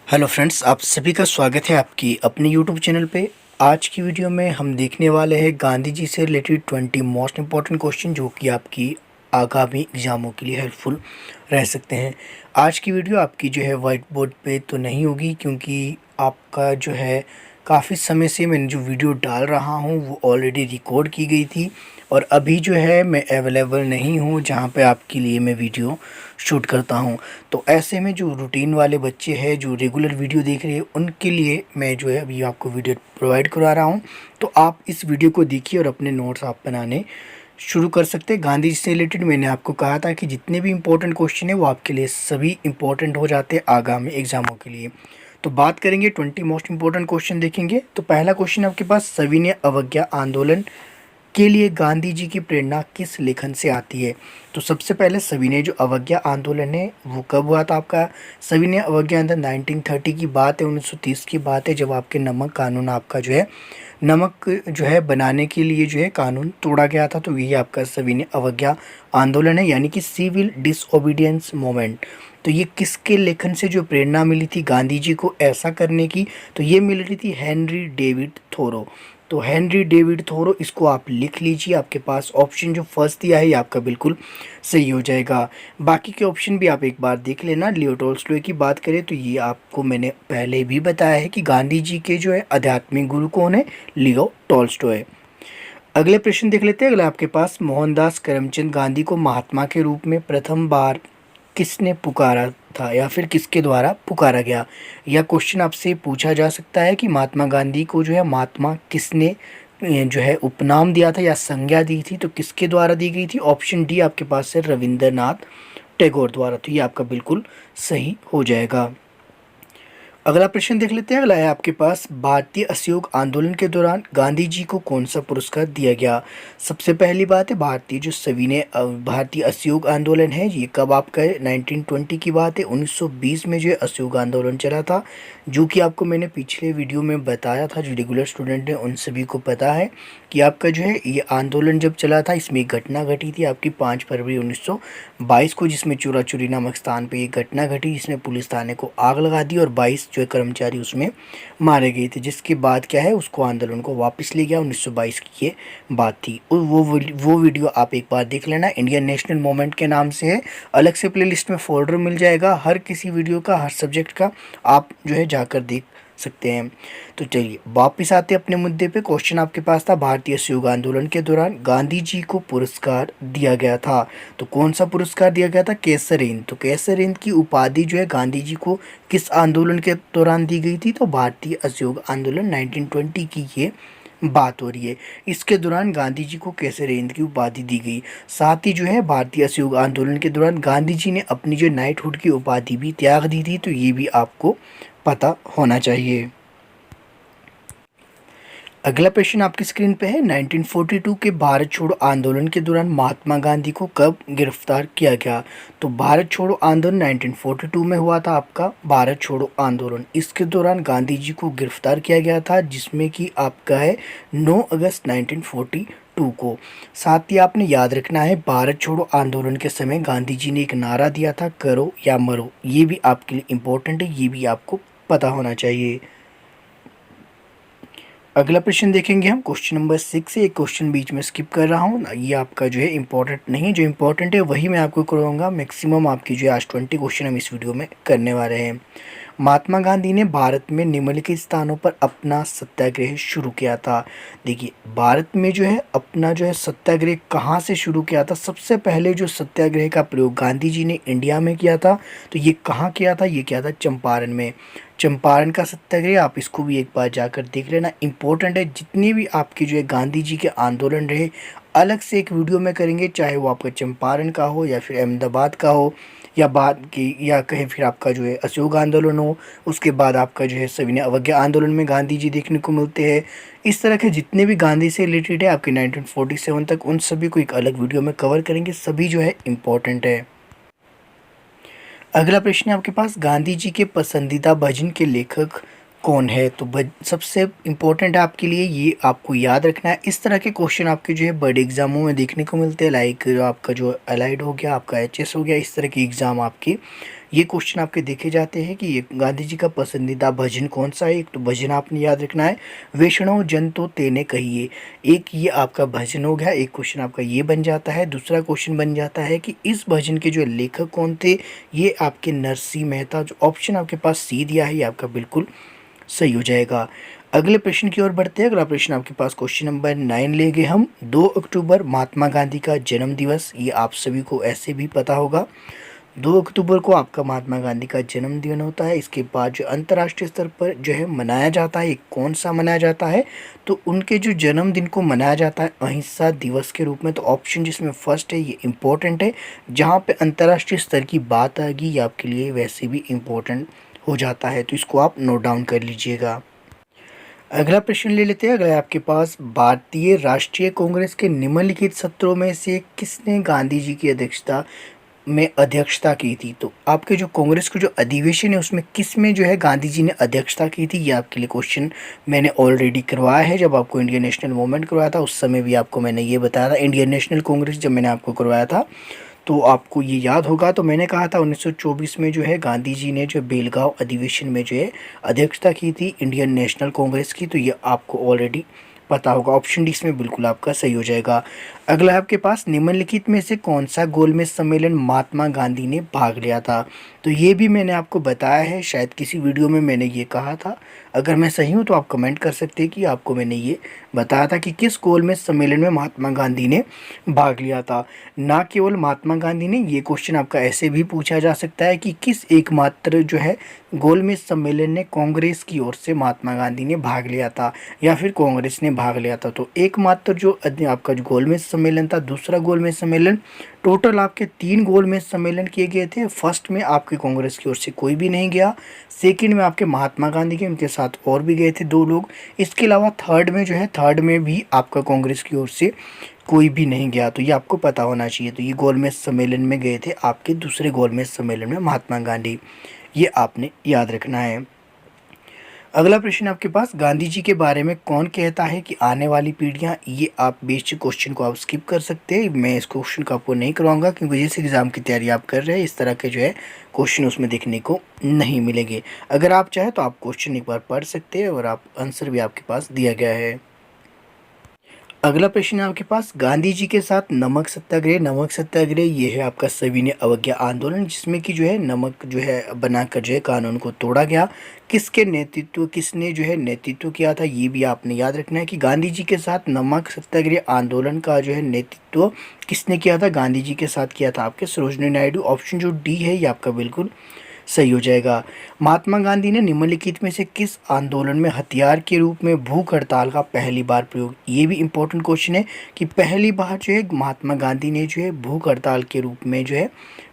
Hello friends, आप सभी का स्वागत है आपकी अपने यूट्यूब चैनल पे। आज की वीडियो में हम देखने वाले हैं गांधी जी से रिलेटेड 20 मोस्ट इम्पॉर्टेंट क्वेश्चन जो कि आपकी आगामी एग्ज़ामों के लिए हेल्पफुल रह सकते हैं। आज की वीडियो आपकी जो है वाइट बोर्ड पे तो नहीं होगी, क्योंकि आपका जो है काफ़ी समय से मैंने जो वीडियो डाल रहा हूँ वो ऑलरेडी रिकॉर्ड की गई थी और अभी जो है मैं अवेलेबल नहीं हूँ जहाँ पे आपके लिए मैं वीडियो शूट करता हूँ। तो ऐसे में जो रूटीन वाले बच्चे हैं जो रेगुलर वीडियो देख रहे हैं उनके लिए मैं जो है अभी आपको वीडियो प्रोवाइड करवा रहा हूँ। तो आप इस वीडियो को देखिए और अपने नोट्स आप बनाने शुरू कर सकते हैं। गांधी जी से रिलेटेड मैंने आपको कहा था कि जितने भी इंपॉर्टेंट क्वेश्चन है वो आपके लिए सभी इंपॉर्टेंट हो जाते हैं आगामी एग्जामों के लिए। तो बात करेंगे 20 मोस्ट इंपॉर्टेंट क्वेश्चन देखेंगे। तो पहला क्वेश्चन आपके पास, सविनय अवज्ञा आंदोलन के लिए गांधी जी की प्रेरणा किस लेखन से आती है? तो सबसे पहले सविनय जो अवज्ञा आंदोलन है वो कब हुआ था आपका? सविनय अवज्ञा आंदोलन 1930 की बात है, 1930 की बात है, जब आपके नमक कानून आपका जो है नमक जो है बनाने के लिए जो है कानून तोड़ा गया था। तो ये आपका सविनय अवज्ञा आंदोलन है, यानी कि सिविल डिसओबीडियंस मूवमेंट। तो ये किसके लेखन से जो प्रेरणा मिली थी गांधी जी को ऐसा करने की? तो ये मिल रही थी हेनरी डेविड थोरो। तो हेनरी डेविड थोरो, इसको आप लिख लीजिए। आपके पास ऑप्शन जो फर्स्ट दिया है ये आपका बिल्कुल सही हो जाएगा। बाकी के ऑप्शन भी आप एक बार देख लेना। लियो टॉल्स्टॉय की बात करें तो ये आपको मैंने पहले भी बताया है कि गांधी जी के जो है आध्यात्मिक गुरु कौन है? Leo Tolstoy. अगले प्रश्न देख लेते हैं। अगला आपके पास, मोहनदास करमचंद गांधी को महात्मा के रूप में प्रथम बार किसने पुकारा था या फिर किसके द्वारा पुकारा गया? यह क्वेश्चन आपसे पूछा जा सकता है कि महात्मा गांधी को जो है महात्मा किसने जो है उपनाम दिया था या संज्ञा दी थी? तो किसके द्वारा दी गई थी? ऑप्शन डी आपके पास है रविंद्रनाथ टैगोर द्वारा। तो ये आपका बिल्कुल सही हो जाएगा। अगला प्रश्न देख लेते हैं। अगला है आपके पास, भारतीय असहयोग आंदोलन के दौरान गांधी जी को कौन सा पुरस्कार दिया गया? सबसे पहली बात है, भारतीय असहयोग आंदोलन है ये कब आपका है? 1920 की बात है। 1920 में जो है असहयोग आंदोलन चला था, जो कि आपको मैंने पिछले वीडियो में बताया था। जो रेगुलर स्टूडेंट हैं उन सभी को पता है कि आपका जो है ये आंदोलन जब चला था इसमें एक घटना घटी थी आपकी 5 फरवरी 1922 को, जिसमें चूरा चूरी नामक स्थान पे ये घटना घटी, जिसमें पुलिस थाने को आग लगा दी और 22 जो कर्मचारी उसमें मारे गए थे। जिसके बाद क्या है, उसको आंदोलन को वापस ले गया। 1922 की ये बात थी। और वो वीडियो आप एक बार देख लेना, इंडियन नेशनल मूवमेंट के नाम से है। अलग से प्लेलिस्ट में फोल्डर मिल जाएगा हर किसी वीडियो का, हर सब्जेक्ट का, आप जो है जाकर देख सकते हैं। तो चलिए वापस आते अपने मुद्दे पे। क्वेश्चन आपके पास था, भारतीय असहयोग आंदोलन के दौरान गांधी जी को पुरस्कार दिया गया था। तो कौन सा पुरस्कार दिया गया था? केसर हिंद। तो केसर हिंद की उपाधि जो है गांधी जी को किस आंदोलन के दौरान दी गई थी? तो भारतीय असहयोग आंदोलन 1920 की ये बात हो रही है। इसके दौरान गांधी जी को केसर हिंद की उपाधि दी गई। साथ ही जो है भारतीय असहयोग आंदोलन के दौरान गांधी जी ने अपनी जो नाइटहुड की उपाधि भी त्याग दी थी। तो ये भी आपको पता होना चाहिए। अगला प्रश्न आपकी स्क्रीन पे है, 1942 के भारत छोड़ो आंदोलन के दौरान महात्मा गांधी को कब गिरफ्तार किया गया? तो भारत छोड़ो आंदोलन 1942 में हुआ था आपका भारत छोड़ो आंदोलन। इसके दौरान गांधी जी को गिरफ्तार किया गया था, जिसमें कि आपका है 9 अगस्त 1942 को। साथ ही आपने याद रखना है, भारत छोड़ो आंदोलन के समय गांधी जी ने एक नारा दिया था, करो या मरो। ये भी आपके लिए इम्पोर्टेंट है, ये भी आपको पता होना चाहिए। अगला प्रश्न देखेंगे हम, क्वेश्चन नंबर 6 है। एक क्वेश्चन बीच में स्किप कर रहा हूँ, ये आपका जो है इंपॉर्टेंट नहीं है। जो इंपॉर्टेंट है वही मैं आपको करवाऊंगा। मैक्सिमम आपकी जो है आज 20 क्वेश्चन हम इस वीडियो में करने वाले हैं। महात्मा गांधी ने भारत में निम्नलिखित स्थानों पर अपना सत्याग्रह शुरू किया था। देखिए, भारत में जो है अपना जो है सत्याग्रह कहाँ से शुरू किया था? सबसे पहले जो सत्याग्रह का प्रयोग गांधी जी ने इंडिया में किया था, तो ये कहाँ किया था? ये किया था चंपारण में। चंपारण का सत्याग्रह, आप इसको भी एक बार जाकर देख लेना, इम्पोर्टेंट है। जितने भी आपके जो है गांधी जी के आंदोलन रहे, अलग से एक वीडियो में करेंगे, चाहे वो आपका चंपारण का हो या फिर अहमदाबाद का हो या बाद की, या कहीं फिर आपका जो है असहयोग आंदोलन हो। उसके बाद आपका जो है सविनय अवज्ञा आंदोलन में गांधी जी देखने को मिलते हैं। इस तरह के जितने भी गांधी से रिलेटेड है आपके 1947 तक, उन सभी को एक अलग वीडियो में कवर करेंगे। सभी जो है इम्पोर्टेंट है। अगला प्रश्न है आपके पास, गांधी जी के पसंदीदा भजन के लेखक कौन है? तो सबसे इम्पोर्टेंट है आपके लिए, ये आपको याद रखना है। इस तरह के क्वेश्चन आपके जो है बड़े एग्जामों में देखने को मिलते हैं, लाइक आपका जो अलाइड हो गया, आपका एचएस हो गया, इस तरह के एग्ज़ाम आपके ये क्वेश्चन आपके देखे जाते हैं कि ये गांधी जी का पसंदीदा भजन कौन सा है। एक तो भजन आपने याद रखना है, वैष्णव जन तो तेने कहिए, एक ये आपका भजन हो गया। एक क्वेश्चन आपका ये बन जाता है। दूसरा क्वेश्चन बन जाता है कि इस भजन के जो लेखक कौन थे। ये आपके नरसिंह मेहता। जो ऑप्शन आपके पास सी दिया है ये आपका बिल्कुल सही हो जाएगा। अगले प्रश्न की ओर बढ़ते हैं। अगला प्रश्न आपके पास क्वेश्चन नंबर 9 ले गए हम। 2 अक्टूबर महात्मा गांधी का जन्म दिवस, ये आप सभी को ऐसे भी पता होगा। 2 अक्टूबर को आपका महात्मा गांधी का जन्मदिन होता है। इसके बाद जो अंतर्राष्ट्रीय स्तर पर जो है मनाया जाता है, ये कौन सा मनाया जाता है, तो उनके जो जन्मदिन को मनाया जाता है अहिंसा दिवस के रूप में। तो ऑप्शन जिसमें फर्स्ट है ये इम्पोर्टेंट है। जहाँ पे अंतर्राष्ट्रीय स्तर की बात आएगी ये आपके लिए वैसे भी इम्पोर्टेंट हो जाता है, तो इसको आप नोट डाउन कर लीजिएगा। अगला प्रश्न ले लेते हैं। अगर आपके पास भारतीय राष्ट्रीय कांग्रेस के निम्नलिखित सत्रों में से किसने गांधी जी की अध्यक्षता की थी। तो आपके जो कांग्रेस का जो अधिवेशन है उसमें किस में जो है गांधी जी ने अध्यक्षता की थी, ये आपके लिए क्वेश्चन मैंने ऑलरेडी करवाया है। जब आपको इंडियन नेशनल मूवमेंट करवाया था उस समय भी आपको मैंने ये बताया था। इंडियन नेशनल कांग्रेस जब मैंने आपको करवाया था तो आपको ये याद होगा, तो मैंने कहा था 1924 में जो है गांधी जी ने जो बेलगांव अधिवेशन में जो है अध्यक्षता की थी इंडियन नेशनल कांग्रेस की। तो ये आपको ऑलरेडी पता होगा। ऑप्शन डी इसमें बिल्कुल आपका सही हो जाएगा। अगला है आपके पास निम्नलिखित में से कौन सा गोलमेज सम्मेलन महात्मा गांधी ने भाग लिया था। तो ये भी मैंने आपको बताया है, शायद किसी वीडियो में मैंने ये कहा था। अगर मैं सही हूँ तो आप कमेंट कर सकते हैं कि आपको मैंने ये बताया था कि किस गोलमेज सम्मेलन में महात्मा गांधी ने भाग लिया था। ना केवल महात्मा गांधी ने, ये क्वेश्चन आपका ऐसे भी पूछा जा सकता है कि किस एकमात्र जो है गोलमेज सम्मेलन ने कांग्रेस की ओर से महात्मा गांधी ने भाग लिया था या फिर कांग्रेस ने भाग लिया था। तो एकमात्र जो आपका जो गोलमेज सम्मेलन था, दूसरा गोलमेज सम्मेलन, टोटल आपके 3 गोलमेज सम्मेलन किए गए थे। फर्स्ट में आपके कांग्रेस की ओर से कोई भी नहीं गया, सेकंड में आपके महात्मा गांधी के उनके साथ और भी गए थे 2 लोग। इसके अलावा थर्ड में जो है, थर्ड में भी आपका कांग्रेस की ओर से कोई भी नहीं गया। तो ये आपको पता होना चाहिए। तो ये गोलमेज सम्मेलन में गए थे आपके दूसरे गोलमेज सम्मेलन में महात्मा गांधी, ये आपने याद रखना है। अगला प्रश्न आपके पास, गांधी जी के बारे में कौन कहता है कि आने वाली पीढ़ियां, ये आप बेसिक क्वेश्चन को आप स्किप कर सकते हैं। मैं इस क्वेश्चन को आपको नहीं करवाऊंगा क्योंकि जिस एग्ज़ाम की तैयारी आप कर रहे हैं इस तरह के जो है क्वेश्चन उसमें देखने को नहीं मिलेंगे। अगर आप चाहें तो आप क्वेश्चन एक बार पढ़ सकते हैं और आप आंसर भी आपके पास दिया गया है। अगला प्रश्न है आपके पास, गांधी जी के साथ नमक सत्याग्रह। नमक सत्याग्रह ये है आपका सविनय अवज्ञा आंदोलन, जिसमें कि जो है नमक जो है बनाकर जो है कानून को तोड़ा गया। किसने जो है नेतृत्व किया था, ये भी आपने याद रखना है कि गांधी जी के साथ नमक सत्याग्रह आंदोलन का जो है नेतृत्व किसने किया था, गांधी जी के साथ किया था आपके सरोजिनी नायडू। ऑप्शन जो डी है ये आपका बिल्कुल सही हो जाएगा। महात्मा गांधी ने निम्नलिखित में से किस आंदोलन में हथियार के रूप में भूख हड़ताल का पहली बार प्रयोग, ये भी इम्पोर्टेंट क्वेश्चन है कि पहली बार जो है महात्मा गांधी ने जो है भूख हड़ताल के रूप में जो है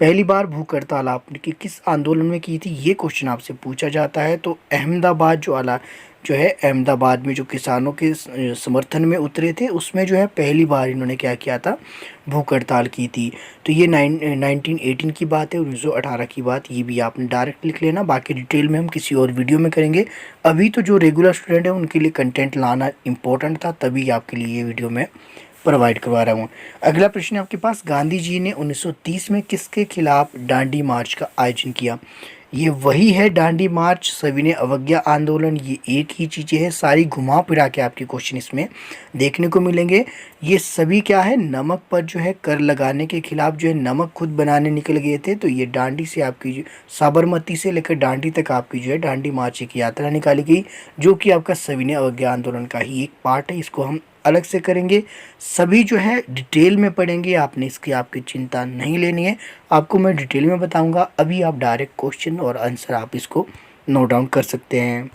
पहली बार भूख हड़ताल आपने किस आंदोलन में की थी, ये क्वेश्चन आपसे पूछा जाता है। तो अहमदाबाद जो है अहमदाबाद में जो किसानों के समर्थन में उतरे थे उसमें जो है पहली बार इन्होंने क्या किया था, भूख हड़ताल की थी। तो ये 1918 की बात है, 1918 की बात, ये भी आपने डायरेक्ट लिख लेना। बाकी डिटेल में हम किसी और वीडियो में करेंगे। अभी तो जो रेगुलर स्टूडेंट है उनके लिए कंटेंट लाना इंपॉर्टेंट था, तभी आपके लिए ये वीडियो मैं प्रोवाइड करवा रहा हूँ। अगला प्रश्न आपके पास, गांधी जी ने 1930 में किसके खिलाफ डांडी मार्च का आयोजन किया। ये वही है डांडी मार्च, सविनय अवज्ञा आंदोलन, ये एक ही चीज़ें हैं। सारी घुमा फिरा के आपके क्वेश्चन इसमें देखने को मिलेंगे। ये सभी क्या है, नमक पर जो है कर लगाने के खिलाफ जो है नमक खुद बनाने निकल गए थे। तो ये डांडी से आपकी साबरमती से लेकर डांडी तक आपकी जो है डांडी मार्च की यात्रा निकाली गई, जो कि आपका सविनय अवज्ञा आंदोलन का ही एक पार्ट है। इसको हम अलग से करेंगे, सभी जो है डिटेल में पढ़ेंगे। आपने इसकी आपकी चिंता नहीं लेनी है, आपको मैं डिटेल में बताऊंगा। अभी आप डायरेक्ट क्वेश्चन और आंसर आप इसको नोट डाउन कर सकते हैं।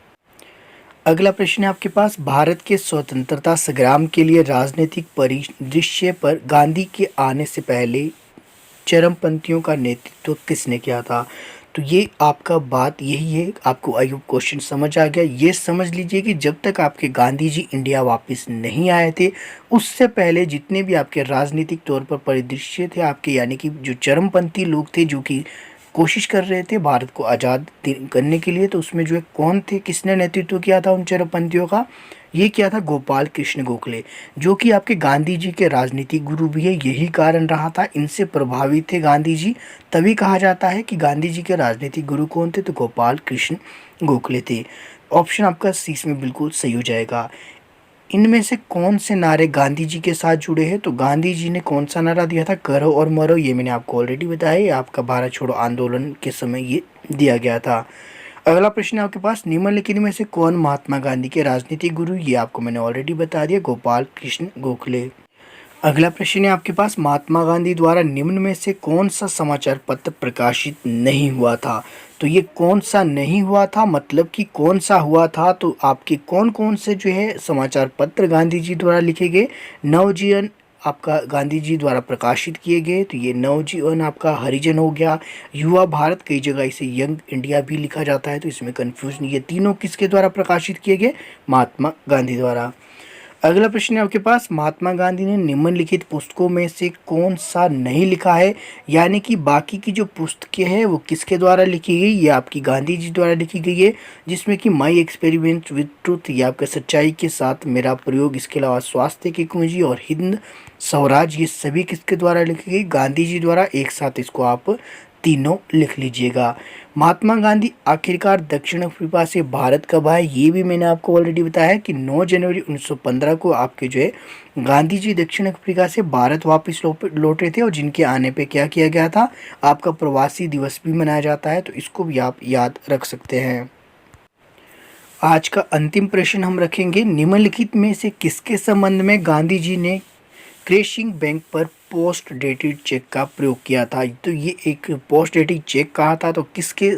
अगला प्रश्न है आपके पास, भारत के स्वतंत्रता संग्राम के लिए राजनीतिक परिदृश्य पर गांधी के आने से पहले चरमपंथियों का नेतृत्व किसने किया था। तो ये आपका बात यही है, आपको आई होप क्वेश्चन समझ आ गया। ये समझ लीजिए कि जब तक आपके गांधी जी इंडिया वापस नहीं आए थे उससे पहले जितने भी आपके राजनीतिक तौर पर परिदृश्य थे आपके, यानी कि जो चरमपंथी लोग थे जो कि कोशिश कर रहे थे भारत को आज़ाद करने के लिए, तो उसमें जो है कौन थे, किसने नेतृत्व किया था उन चरमपंथियों का, ये क्या था? गोपाल कृष्ण गोखले, जो कि आपके गांधी जी के राजनीतिक गुरु भी है। यही कारण रहा था, इनसे प्रभावित थे गांधी जी, तभी कहा जाता है कि गांधी जी के राजनीतिक गुरु कौन थे? तो गोपाल कृष्ण गोखले थे। ऑप्शन आपका सी इसमें बिल्कुल सही हो जाएगा। इनमें से कौन से नारे गांधी जी के साथ जुड़े हैं? तो गांधी जी ने कौन सा नारा दिया था? करो और मरो, ये मैंने आपको ऑलरेडी बताया, ये आपका भारत छोड़ो आंदोलन के समय ये दिया गया था। अगला प्रश्न है आपके पास, निम्नलिखित में से कौन महात्मा गांधी के राजनीतिक गुरु? ये आपको मैंने ऑलरेडी बता दिया, गोपाल कृष्ण गोखले। अगला प्रश्न है आपके पास, महात्मा गांधी द्वारा निम्न में से कौन सा समाचार पत्र प्रकाशित नहीं हुआ था? तो ये कौन सा नहीं हुआ था, मतलब कि कौन सा हुआ था? तो आपके कौन कौन से जो है समाचार पत्र गांधी जी द्वारा लिखे गए? नवजीवन आपका गांधी जी द्वारा प्रकाशित किए गए, तो ये नवजीवन आपका हरिजन हो गया। युवा भारत, कई जगह इसे यंग इंडिया भी लिखा जाता है, तो इसमें कंफ्यूज नहीं। ये तीनों किसके द्वारा प्रकाशित किए गए? महात्मा गांधी द्वारा। अगला प्रश्न है आपके पास, महात्मा गांधी ने निम्नलिखित पुस्तकों में से कौन सा नहीं लिखा है? यानी कि बाकी की जो पुस्तकें हैं वो किसके द्वारा लिखी गई? ये आपकी गांधी जी द्वारा लिखी गई है, जिसमें कि माई एक्सपेरिमेंट विद ट्रूथ, ये आपका सच्चाई के साथ मेरा प्रयोग, इसके अलावा स्वास्थ्य की कुंजी और हिंद स्वराज, ये सभी किसके द्वारा लिखी गई? गांधी जी द्वारा। एक साथ इसको आप तीनों लिख लीजिएगा। महात्मा गांधी आखिरकार दक्षिण अफ्रीका से भारत कब आए? ये भी मैंने आपको ऑलरेडी बताया कि 9 जनवरी 1915 को आपके जो है गांधी जी दक्षिण अफ्रीका से भारत वापस लौटे थे, और जिनके आने पे क्या किया गया था? आपका प्रवासी दिवस भी मनाया जाता है, तो इसको भी आप याद रख सकते हैं। आज का अंतिम प्रश्न हम रखेंगे, निम्नलिखित में से किसके संबंध में गांधी जी ने क्रैशिंग बैंक पर पोस्ट डेटेड चेक का प्रयोग किया था? तो ये एक पोस्ट डेटेड चेक कहा था, तो किसके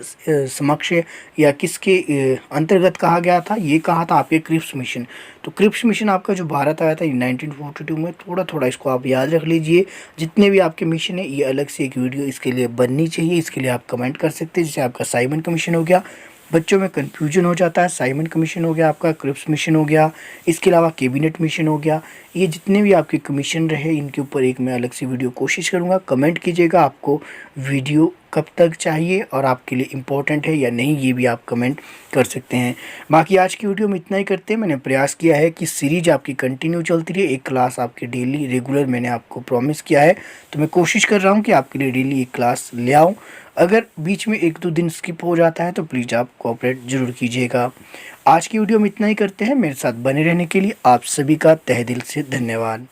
समक्ष या किसके अंतर्गत कहा गया था? ये कहा था आपके क्रिप्स मिशन। तो क्रिप्स मिशन आपका जो भारत आया था 1942 में, थोड़ा थोड़ा इसको आप याद रख लीजिए। जितने भी आपके मिशन है, ये अलग से एक वीडियो इसके लिए बननी चाहिए, इसके लिए आप कमेंट कर सकते हैं। जैसे आपका साइमन का मिशन हो गया, बच्चों में कन्फ्यूजन हो जाता है, साइमन कमीशन हो गया, आपका क्रिप्स मिशन हो गया, इसके अलावा कैबिनेट मिशन हो गया। ये जितने भी आपके कमीशन रहे, इनके ऊपर एक मैं अलग से वीडियो कोशिश करूँगा। कमेंट कीजिएगा आपको वीडियो कब तक चाहिए और आपके लिए इम्पोर्टेंट है या नहीं, ये भी आप कमेंट कर सकते हैं। बाकी आज की वीडियो में इतना ही करते हैं। मैंने प्रयास किया है कि सीरीज आपकी कंटिन्यू चलती रहे, एक क्लास आपकी डेली रेगुलर मैंने आपको प्रॉमिस किया है, तो मैं कोशिश कर रहा हूँ कि आपके लिए डेली एक क्लास ले आऊँ। अगर बीच में 1-2 दिन स्किप हो जाता है तो प्लीज़ आप कोऑपरेट ज़रूर कीजिएगा। आज की वीडियो में इतना ही करते हैं। मेरे साथ बने रहने के लिए आप सभी का तहे दिल से धन्यवाद।